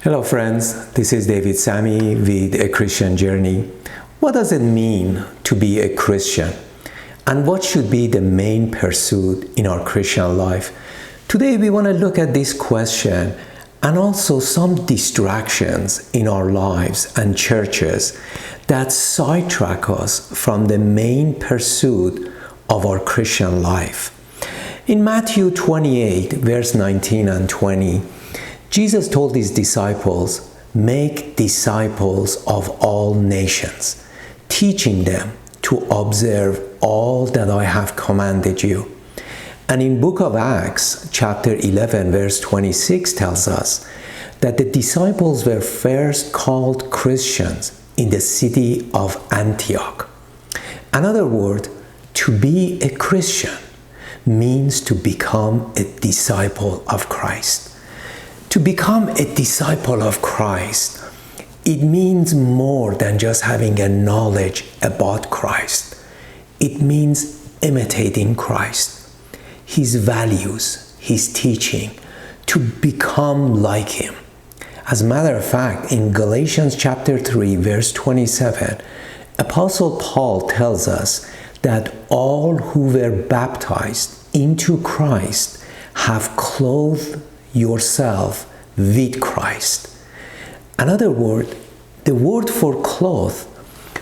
Hello friends, this is David Sami with A Christian Journey. What does it mean to be a Christian? And what should be the main pursuit in our Christian life? Today we want to look at this question and also some distractions in our lives and churches that sidetrack us from the main pursuit of our Christian life. In Matthew 28, verse 19 and 20, Jesus told his disciples, "Make disciples of all nations, teaching them to observe all that I have commanded you." And in book of Acts, chapter 11, verse 26 tells us that the disciples were first called Christians in the city of Antioch. Another word, to be a Christian means to become a disciple of Christ. To become a disciple of Christ, it means more than just having a knowledge about Christ. It means imitating Christ, his values, his teaching, to become like him. As a matter of fact, in Galatians chapter 3, verse 27, Apostle Paul tells us that all who were baptized into Christ have clothed yourself with Christ. Another word, the word for cloth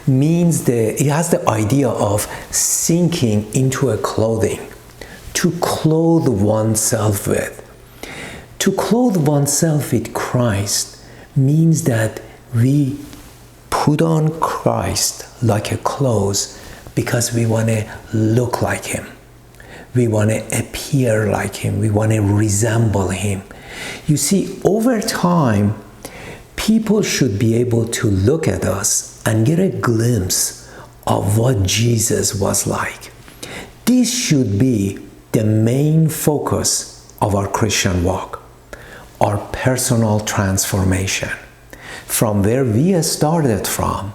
means it has the idea of sinking into a clothing, to clothe oneself with. To clothe oneself with Christ means that we put on Christ like a clothes because we want to look like him. We want to appear like him. We want to resemble him. You see, over time, people should be able to look at us and get a glimpse of what Jesus was like. This should be the main focus of our Christian walk, our personal transformation, from where we started from,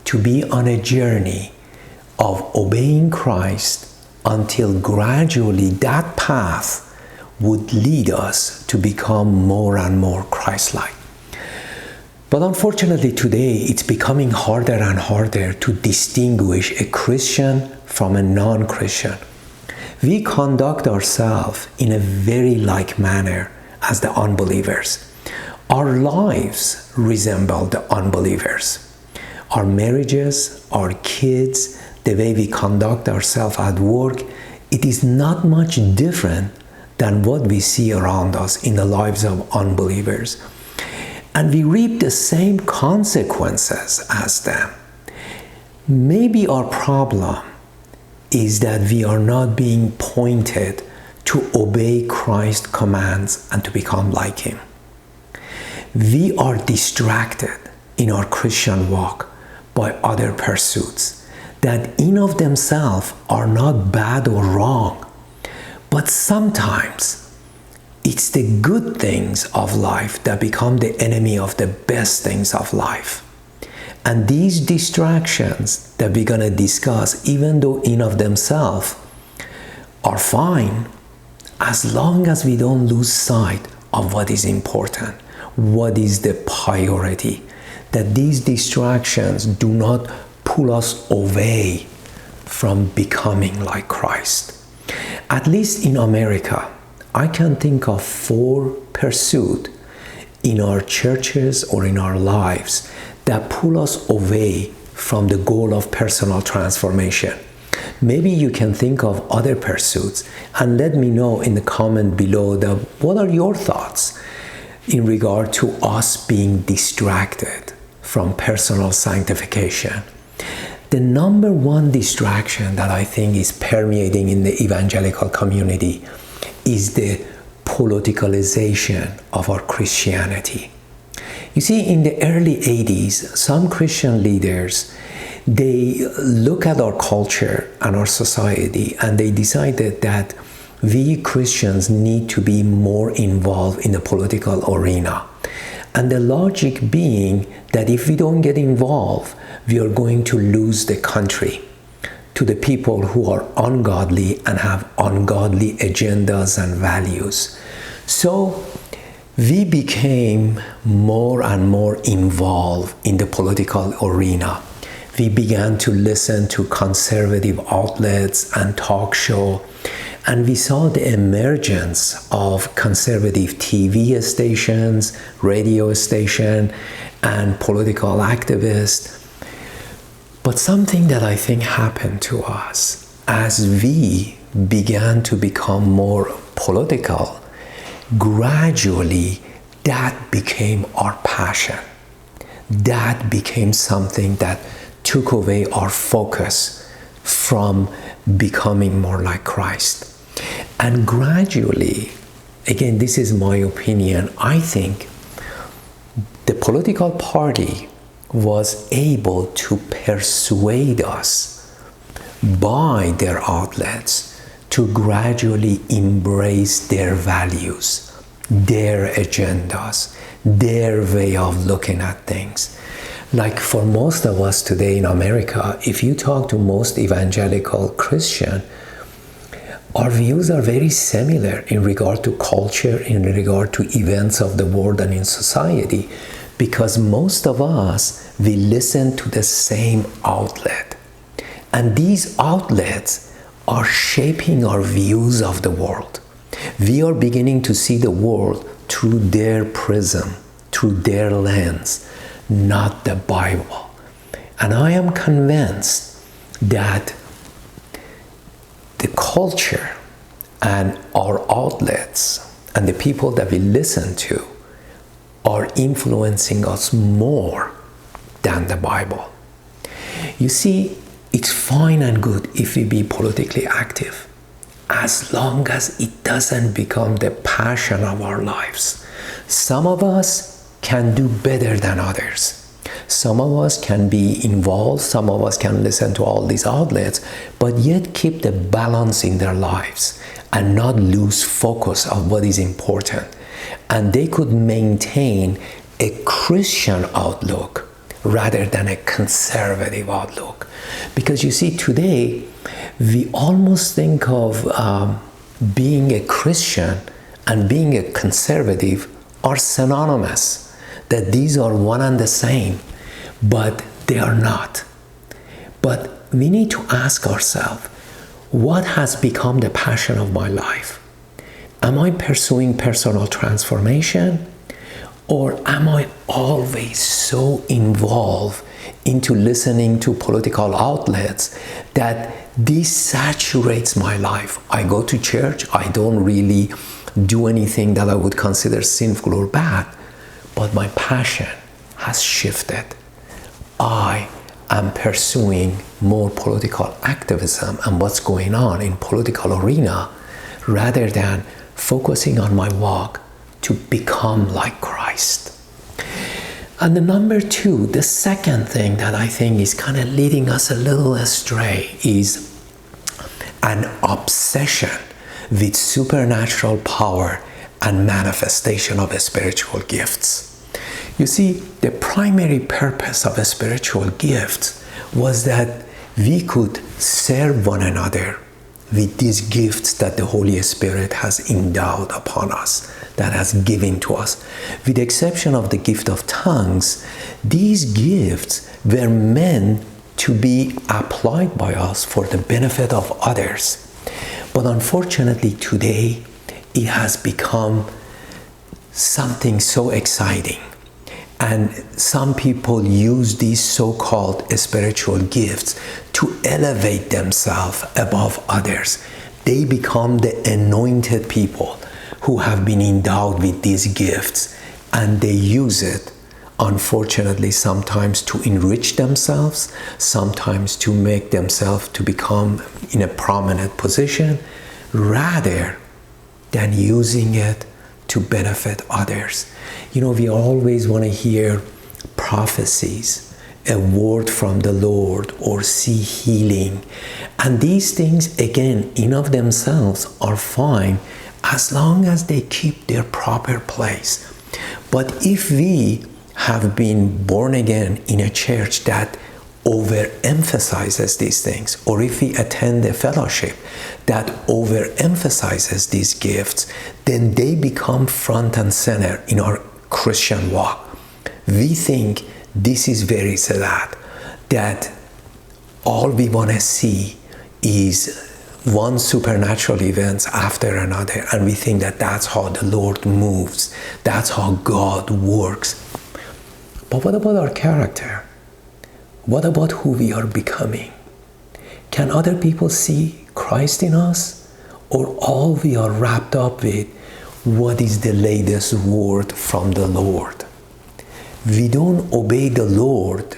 to be on a journey of obeying Christ until gradually that path would lead us to become more and more Christ-like. But unfortunately today it's becoming harder and harder to distinguish a Christian from a non-Christian. We conduct ourselves in a very like manner as the unbelievers. Our lives resemble the unbelievers. Our marriages, our kids, the way we conduct ourselves at work, it is not much different than what we see around us in the lives of unbelievers. And we reap the same consequences as them. Maybe our problem is that we are not being pointed to obey Christ's commands and to become like him. We are distracted in our Christian walk by other pursuits that in of themselves are not bad or wrong, but sometimes it's the good things of life that become the enemy of the best things of life. And these distractions that we're going to discuss, even though in of themselves are fine, as long as we don't lose sight of what is important, what is the priority, that these distractions do not pull us away from becoming like Christ. At least in America, I can think of 4 pursuits in our churches or in our lives that pull us away from the goal of personal transformation. Maybe you can think of other pursuits and let me know in the comment below what are your thoughts in regard to us being distracted from personal sanctification. The number one distraction that I think is permeating in the evangelical community is the politicalization of our Christianity. You see, in the early 80s, some Christian leaders, they look at our culture and our society and they decided that we Christians need to be more involved in the political arena. And the logic being that if we don't get involved, we are going to lose the country to the people who are ungodly and have ungodly agendas and values. So we became more and more involved in the political arena. We began to listen to conservative outlets and talk show, and we saw the emergence of conservative TV stations, radio station, and political activists. But something that I think happened to us as we began to become more political, gradually that became our passion. That became something that took away our focus from becoming more like Christ. And gradually, again, this is my opinion, I think the political party was able to persuade us by their outlets to gradually embrace their values, their agendas, their way of looking at things. Like for most of us today in America, if you talk to most evangelical Christian, our views are very similar in regard to culture, in regard to events of the world and in society, because most of us, we listen to the same outlet. And these outlets are shaping our views of the world. We are beginning to see the world through their prism, through their lens, not the Bible. And I am convinced that the culture and our outlets and the people that we listen to are influencing us more than the Bible. You see, it's fine and good if we be politically active, as long as it doesn't become the passion of our lives. Some of us can do better than others. Some of us can be involved, some of us can listen to all these outlets, but yet keep the balance in their lives and not lose focus of what is important. And they could maintain a Christian outlook rather than a conservative outlook. Because you see, today, we almost think of being a Christian and being a conservative are synonymous, that these are one and the same, but they are not. But we need to ask ourselves, what has become the passion of my life? Am I pursuing personal transformation? Or am I always so involved into listening to political outlets that this saturates my life? I go to church, I don't really do anything that I would consider sinful or bad, but my passion has shifted. I am pursuing more political activism and what's going on in political arena rather than focusing on my walk to become like Christ. And the number two, the second thing that I think is kind of leading us a little astray is an obsession with supernatural power and manifestation of spiritual gifts. You see, the primary purpose of spiritual gifts was that we could serve one another with these gifts that the Holy Spirit has endowed upon us, that has given to us. With the exception of the gift of tongues, these gifts were meant to be applied by us for the benefit of others. But unfortunately today, it has become something so exciting. And some people use these so-called spiritual gifts to elevate themselves above others. They become the anointed people who have been endowed with these gifts, and they use it, unfortunately, sometimes to enrich themselves, sometimes to make themselves to become in a prominent position, rather than using it to benefit others. You know, we always want to hear prophecies, a word from the Lord, or see healing. And these things, again, in of themselves are fine as long as they keep their proper place. But if we have been born again in a church that overemphasizes these things, or if we attend a fellowship that overemphasizes these gifts, then they become front and center in our Christian walk. We think this is very sad, that all we want to see is one supernatural event after another, and we think that that's how the Lord moves, that's how God works. But what about our character? What about who we are becoming? Can other people see Christ in us? Or all we are wrapped up with, what is the latest word from the Lord? We don't obey the Lord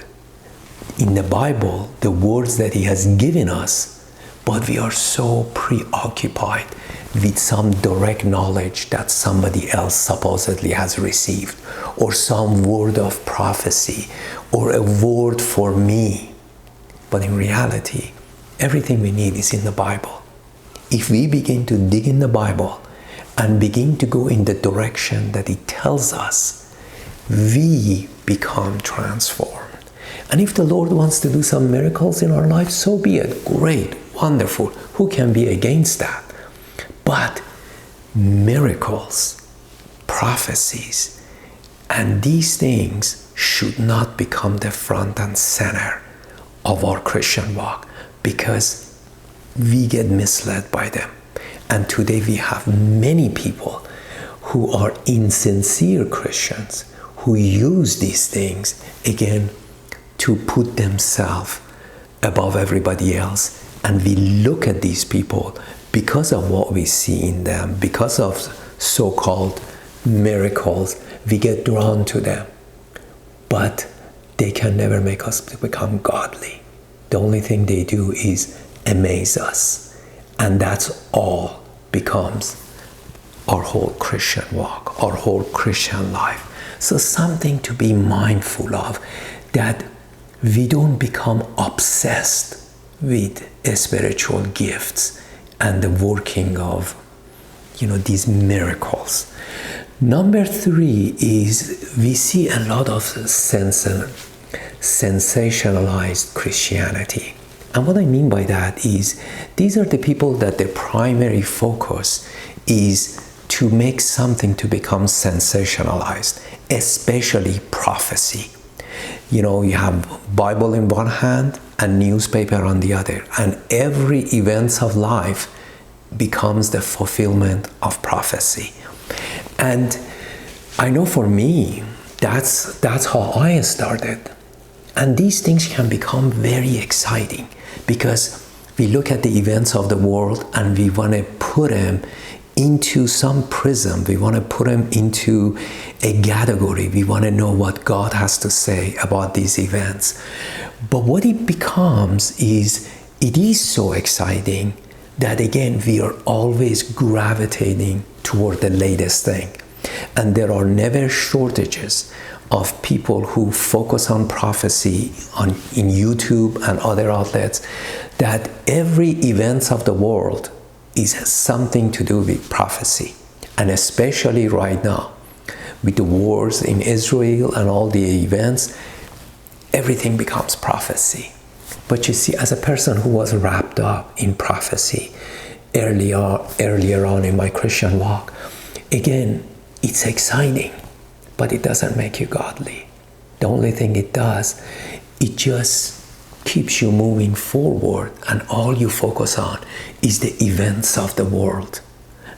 in the Bible, the words that He has given us, but we are so preoccupied with some direct knowledge that somebody else supposedly has received, or some word of prophecy, or a word for me. But in reality, everything we need is in the Bible. If we begin to dig in the Bible and begin to go in the direction that it tells us, we become transformed. And if the Lord wants to do some miracles in our life, so be it. Great, wonderful. Who can be against that? But miracles, prophecies, and these things should not become the front and center of our Christian walk, because we get misled by them. And today we have many people who are insincere Christians who use these things, again, to put themselves above everybody else. And we look at these people because of what we see in them, because of so-called miracles, we get drawn to them. But they can never make us become godly. The only thing they do is amaze us. And that's all becomes our whole Christian walk, our whole Christian life. So something to be mindful of, that we don't become obsessed with spiritual gifts and the working of, these miracles. Number 3 is we see a lot of sensationalized Christianity. And what I mean by that is, these are the people that their primary focus is to make something to become sensationalized, especially prophecy. You have Bible in one hand and newspaper on the other, and every event of life becomes the fulfillment of prophecy. And I know for me, that's how I started. And these things can become very exciting, because we look at the events of the world and we want to put them into some prism. We want to put them into a category. We want to know what God has to say about these events. But what it becomes is, it is so exciting that, again, we are always gravitating toward the latest thing. And there are never shortages of people who focus on prophecy in YouTube and other outlets, that every event of the world is something to do with prophecy. And especially right now, with the wars in Israel and all the events, everything becomes prophecy. But you see, as a person who was wrapped up in prophecy earlier on in my Christian walk, again, it's exciting, but it doesn't make you godly. The only thing it does, it just keeps you moving forward, and all you focus on is the events of the world,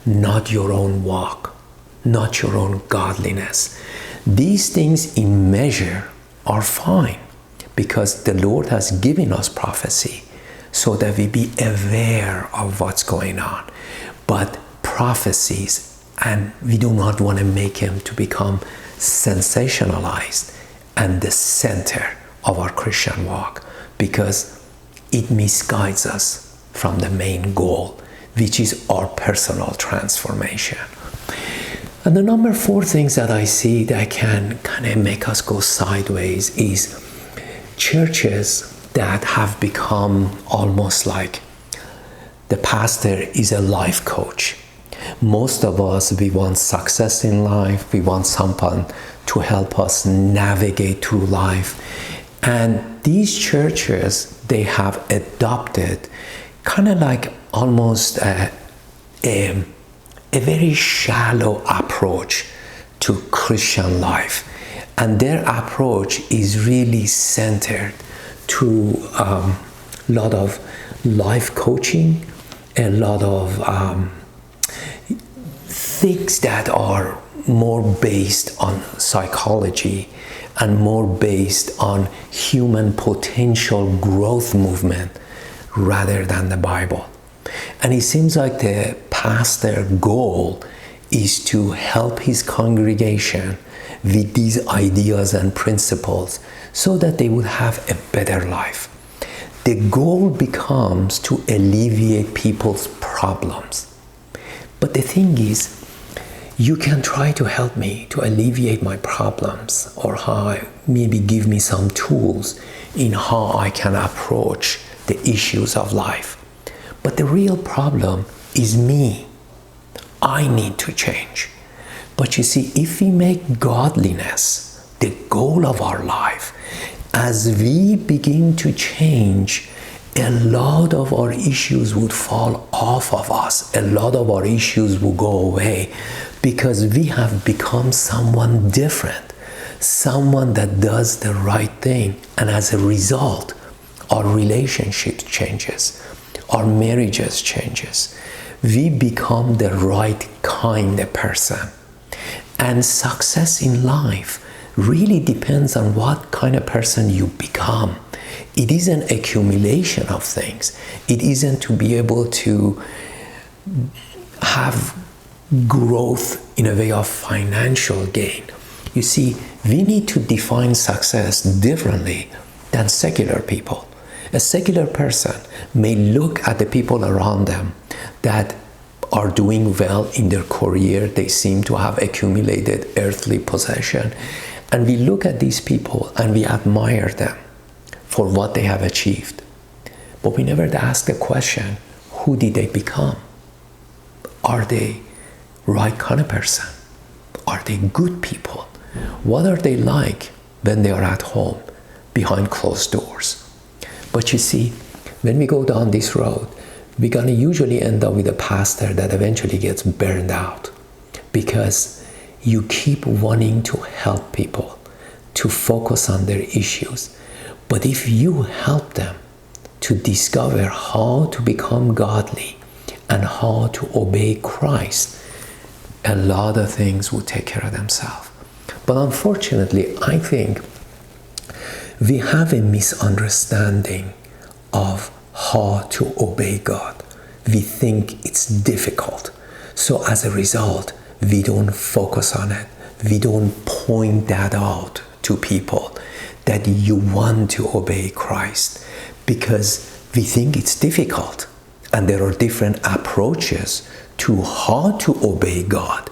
not your own walk, not your own godliness. These things in measure are fine, because the Lord has given us prophecy so that we be aware of what's going on. But prophecies, and we do not want to make them to become sensationalized and the center of our Christian walk, because it misguides us from the main goal, which is our personal transformation. And the number 4 things that I see that can kind of make us go sideways is churches that have become almost like the pastor is a life coach. Most of us, we want success in life. We want someone to help us navigate through life. And these churches, they have adopted kind of like almost a very shallow approach to Christian life. And their approach is really centered to a lot of life coaching, a lot of things that are more based on psychology and more based on human potential growth movement rather than the Bible. And it seems like the pastor's goal is to help his congregation with these ideas and principles so that they would have a better life. The goal becomes to alleviate people's problems. But the thing is, you can try to help me to alleviate my problems, or maybe give me some tools in how I can approach the issues of life. But the real problem is me. I need to change. But you see, if we make godliness the goal of our life, as we begin to change, a lot of our issues would fall off of us. A lot of our issues will go away because we have become someone different, someone that does the right thing. And as a result, our relationship changes, our marriages changes. We become the right kind of person. And success in life really depends on what kind of person you become. It is an accumulation of things. It isn't to be able to have growth in a way of financial gain. You see, we need to define success differently than secular people. A secular person may look at the people around them that are doing well in their career. They seem to have accumulated earthly possession. And we look at these people and we admire them for what they have achieved. But we never ask the question, who did they become? Are they right kind of person? Are they good people? What are they like when they are at home behind closed doors? But you see, when we go down this road, we're going to usually end up with a pastor that eventually gets burned out because you keep wanting to help people to focus on their issues. But if you help them to discover how to become godly and how to obey Christ, a lot of things will take care of themselves. But unfortunately, I think we have a misunderstanding of how to obey God. We think it's difficult. So as a result, we don't focus on it. We don't point that out to people that you want to obey Christ because we think it's difficult. And there are different approaches to how to obey God.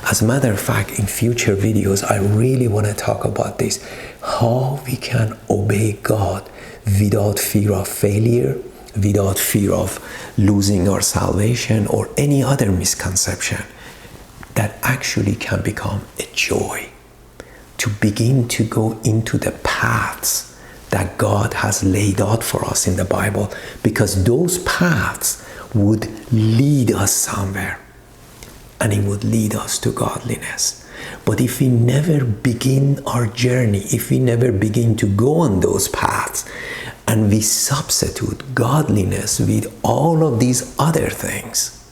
As a matter of fact, in future videos, I really want to talk about this, how we can obey God without fear of failure, without fear of losing our salvation or any other misconception, that actually can become a joy to begin to go into the paths that God has laid out for us in the Bible, because those paths would lead us somewhere and it would lead us to godliness. But if we never begin our journey, if we never begin to go on those paths, and we substitute godliness with all of these other things,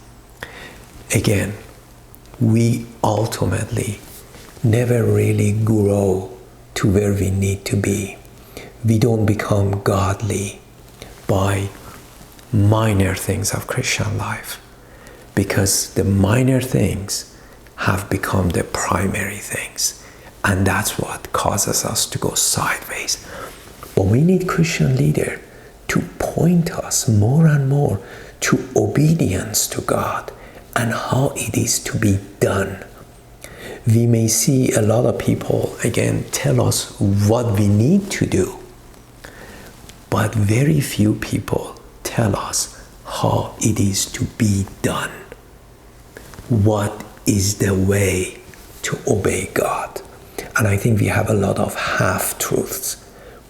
again, we ultimately never really grow to where we need to be. We don't become godly by minor things of Christian life, because the minor things have become the primary things, and that's what causes us to go sideways. But we need Christian leaders to point us more and more to obedience to God and how it is to be done. We may see a lot of people, again, tell us what we need to do, but very few people tell us how it is to be done. What is the way to obey God? And I think we have a lot of half-truths.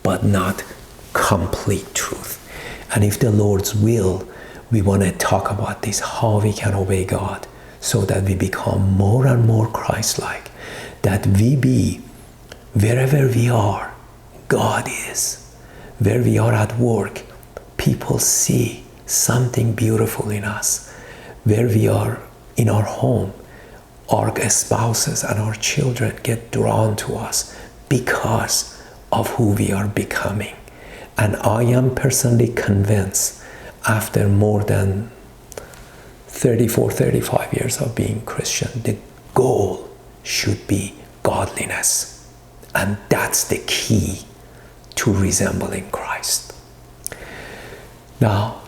but not complete truth. And if the Lord's will, we want to talk about this, how we can obey God so that we become more and more Christ-like, that we be, wherever we are, God is. Where we are at work, people see something beautiful in us. Where we are in our home, our spouses and our children get drawn to us because of who we are becoming. And I am personally convinced, after more than 34, 35 years of being Christian, the goal should be godliness. And that's the key to resembling Christ. Now,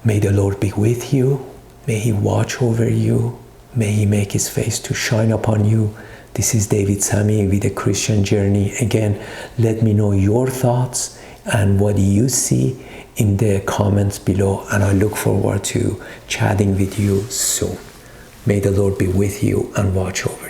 may the Lord be with you. May He watch over you. May He make His face to shine upon you. This is David Sami with A Christian Journey. Again, let me know your thoughts and what you see in the comments below, and I look forward to chatting with you soon. May the Lord be with you and watch over you.